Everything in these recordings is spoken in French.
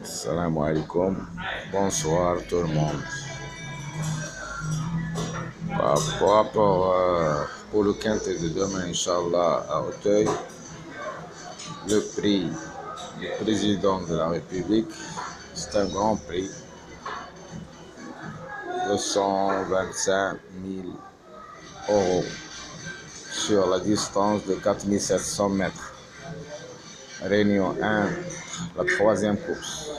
Salam alaikum. Bonsoir tout le monde. Par rapport pour le quintet de demain, Inch'Allah, à Auteuil, le prix du président de la République, c'est un grand prix de 125 000 euros sur la distance de 4700 mètres. Réunion 1, la troisième course.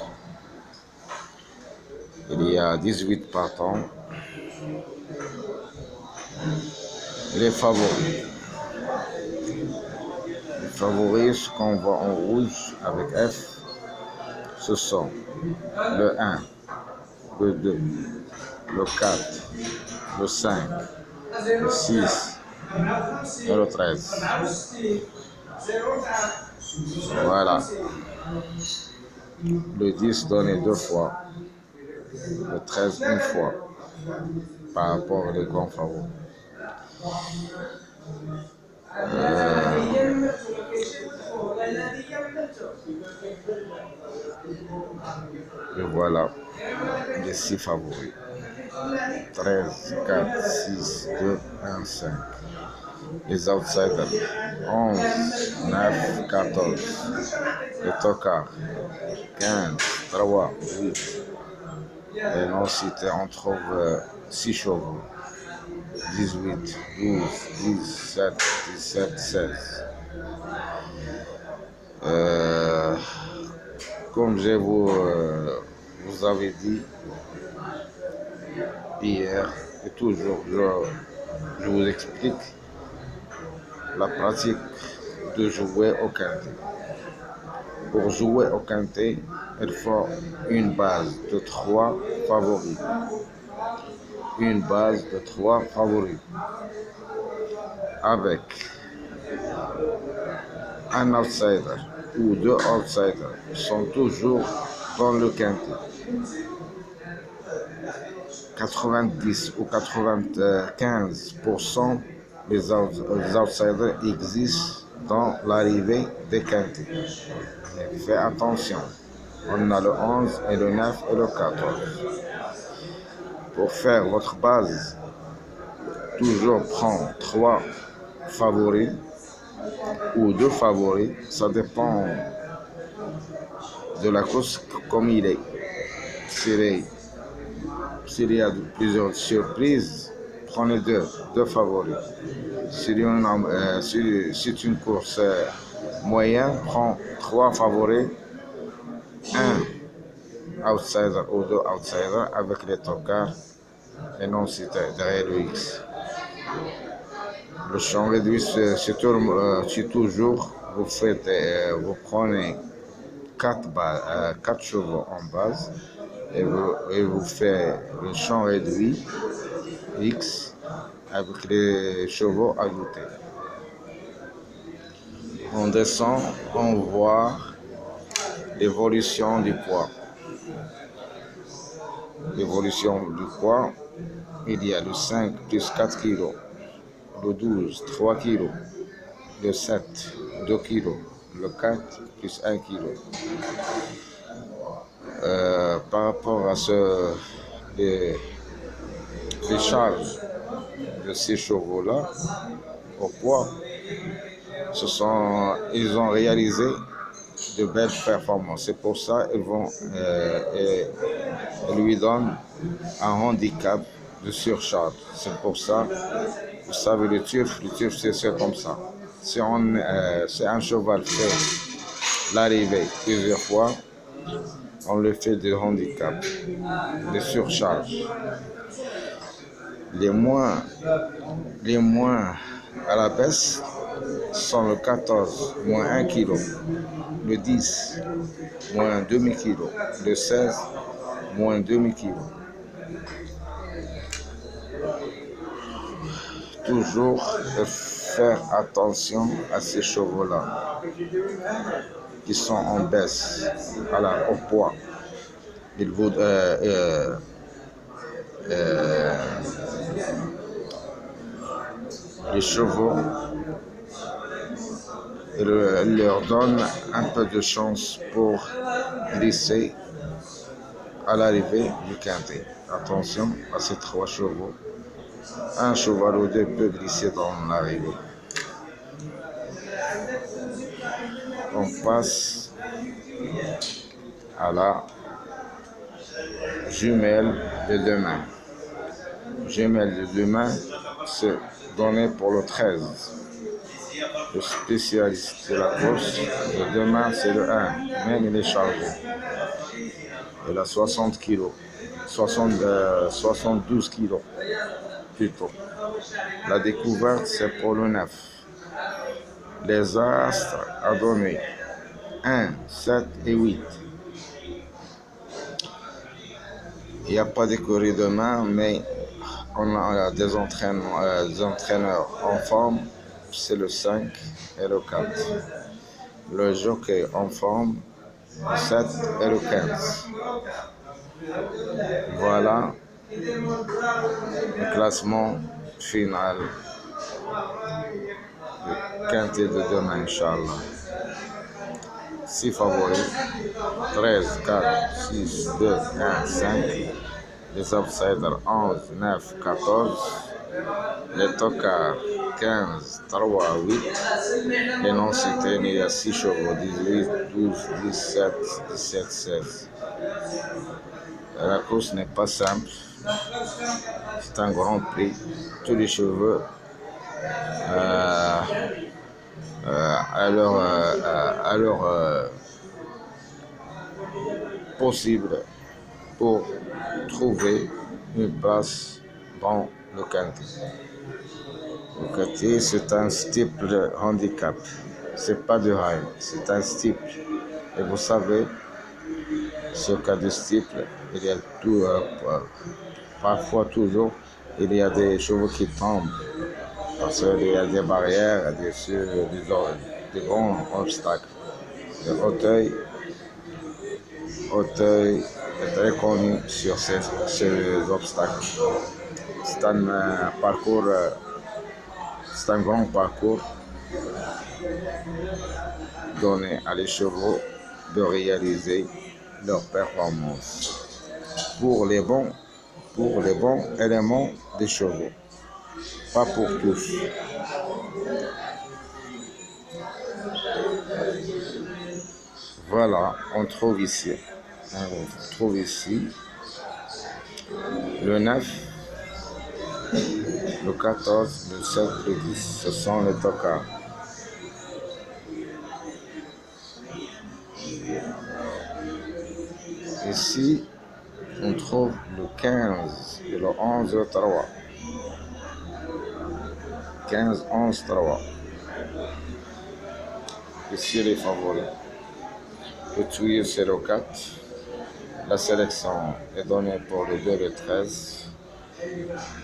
Il y a 18 partants. Les favoris. Les favoris qu'on voit en rouge avec F, ce sont le 1, le 2, le 4, le 5, le 6 et le 13. Voilà. Le 10 donné 2 fois, le 13 une fois par rapport aux grands favoris. Et voilà les 6 favoris. 13, 4, 6, 2, 1, 5. Les outsiders, 11, 9, 14. Les tocards, 15, 3, 8. Et non cité, on trouve 6 chevaux. 18, 12, 17, 17, 16. Comme je vous avais dit hier et toujours, je vous explique la pratique de jouer au quintet. Pour jouer au quintet, il faut une base de 3 favoris. Une base de 3 favoris. Avec un outsider ou 2 outsiders sont toujours dans le quintet. 90 ou 95% des outsiders existent dans l'arrivée des quintets. Mais faites attention, on a le 11 et le 9 et le 14. Pour faire votre base, toujours prendre 3 favoris ou 2 favoris, ça dépend de la course comme il est. S'il y a plusieurs surprises, prenez 2 favoris. Si c'est une course moyenne, prends 3 favoris, 1 outsider ou 2 outsiders avec les tocards et non cité derrière le X. Le champ réduit, c'est toujours, vous prenez 4 chevaux en base et vous faites le champ réduit X avec les chevaux ajoutés. On descend, on voit l'évolution du poids. L'évolution du poids, il y a le 5 plus 4 kg, le 12, 3 kg, le 7, 2 kg, le 4 plus 1 kg. Par rapport à les charges de ces chevaux-là, au poids, ils ont réalisé de belles performances. C'est pour ça qu'ils lui donnent un handicap de surcharge. C'est pour ça, vous savez, le turf c'est comme ça. Si un cheval fait l'arrivée plusieurs fois, on le fait de handicap, de surcharge. Les moins à la baisse sont le 14, moins 1 kg, le 10, moins demi kg, le 16, moins demi kg. Toujours faire attention à ces chevaux-là qui sont en baisse, au poids. Les chevaux et leur donne un peu de chance pour glisser à l'arrivée du quintet. Attention à ces 3 chevaux. Un cheval ou deux peut glisser dans l'arrivée. On passe à la jumelle de demain. Jumelle de demain, c'est donné pour le 13. Le spécialiste de la course de demain, c'est le 1. Même il est chargé. Il a 60 kg. 72 kg plutôt. La découverte, c'est pour le 9. Les astres a donné 1, 7 et 8. Il n'y a pas d'écurie demain, mais on a des entraîneurs en forme, c'est le 5 et le 4. Le jockey en forme, le 7 et le 15. Voilà le classement final du quintet de demain, Inch'Allah. 6 favoris, 13, 4, 6, 2, 1, 5. Les outsiders 11, 9, 14. Les tocards 15, 3, 8. Les non-cités, il y a 6 chevaux, 18, 12, 17, 17, 16. La course n'est pas simple. C'est un grand prix. Tous les chevaux à leur possible pour trouver une place dans le quintet. Le quintet, c'est un type de handicap. C'est pas de rail, c'est un stiple. Et vous savez, ce cas de stiple, il y a tout, parfois toujours, il y a des chevaux qui tombent. Parce qu'il y a des barrières, des grands obstacles. Le Auteuil est très connu sur ces obstacles. C'est un parcours, c'est un grand parcours donné à les chevaux de réaliser leur performance pour les bons éléments des chevaux, pas pour tous. Voilà, on trouve ici le 9, le 14, le 7, le 10. Ce sont les tocards. Ici, on trouve le 15 et le 11, le 3. 15, 11, 3. Ici, les favoris. Le tuile, c'est le 4. La sélection est donnée pour le 2 et le 13.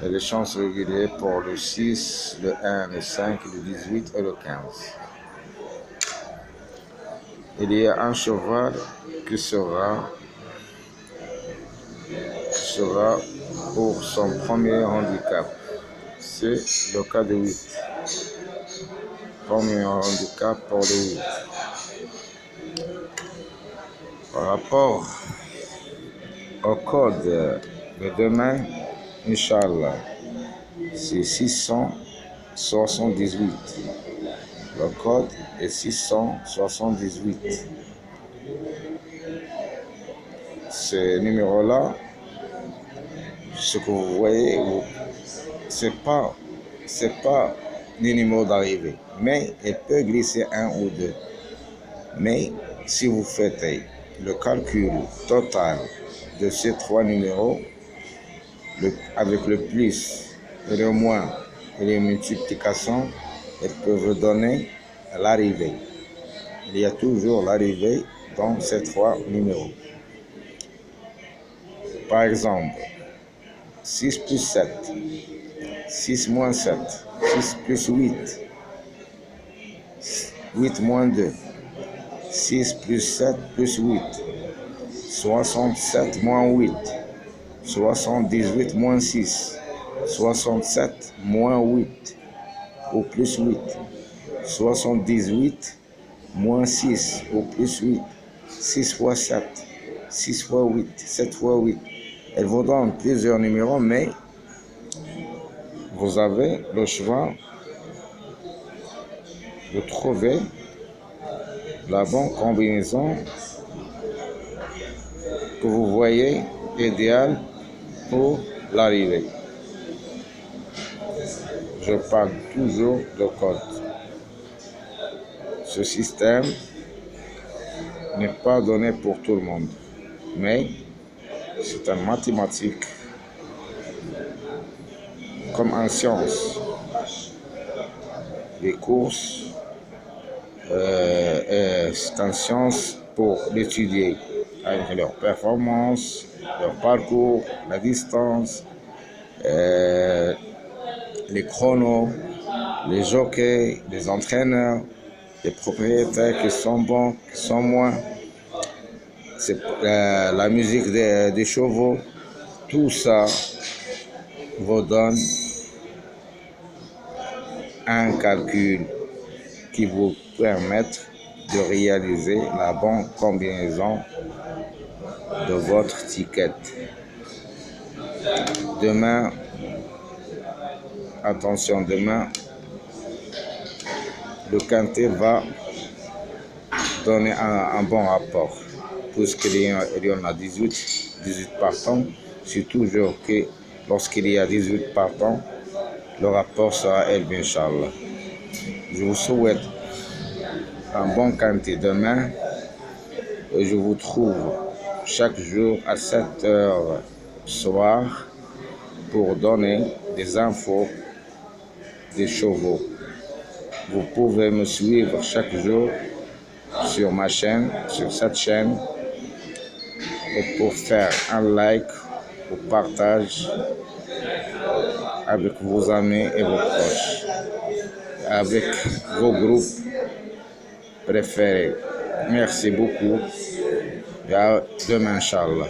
Et les chances régulières pour le 6, le 1, le 5, le 18 et le 15. Il y a un cheval qui sera pour son premier handicap. C'est le cas de 8. Premier handicap pour le 8. Par rapport au code de demain, Inch'Allah, c'est 678. Le code est 678. Ce numéro-là, ce que vous voyez, c'est pas le numéro d'arrivée, mais il peut glisser 1 ou 2. Mais si vous faites le calcul total de ces 3 numéros, avec le plus et le moins et les multiplications, elles peuvent donner l'arrivée. Il y a toujours l'arrivée dans ces 3 numéros. Par exemple, 6 plus 7, 6 moins 7, 6 plus 8, 8 moins 2, 6 plus 7 plus 8, 67 moins 8, 78 moins 6, 67 moins 8 ou plus 8, 78 moins 6 ou plus 8, 6 fois 7, 6 fois 8, 7 fois 8. Elle vous donne plusieurs numéros, mais vous avez le choix de trouver la bonne combinaison que vous voyez idéale pour l'arrivée. Je parle toujours de code. Ce système n'est pas donné pour tout le monde, mais c'est une mathématique comme en sciences. Les courses, c'est une science pour l'étudier, avec leur performance, leur parcours, la distance, les chronos, les jockeys, les entraîneurs, les propriétaires qui sont bons, qui sont moins. C'est la musique des chevaux. Tout ça vous donne un calcul qui vous permet de réaliser la bonne combinaison de votre ticket. Demain, attention, demain, le quintet va donner un bon rapport. Puisqu'il y en a 18 partants, c'est toujours que lorsqu'il y a 18 partants, le rapport sera élevé, Inch'Allah. Je vous souhaite un bon quintet demain et je vous trouve chaque jour à 7 heures soir pour donner des infos des chevaux. Vous pouvez me suivre chaque jour sur ma chaîne, sur cette chaîne, et pour faire un like ou partage avec vos amis et vos proches, avec vos groupes préférés. Merci beaucoup et à demain, Inch'Allah.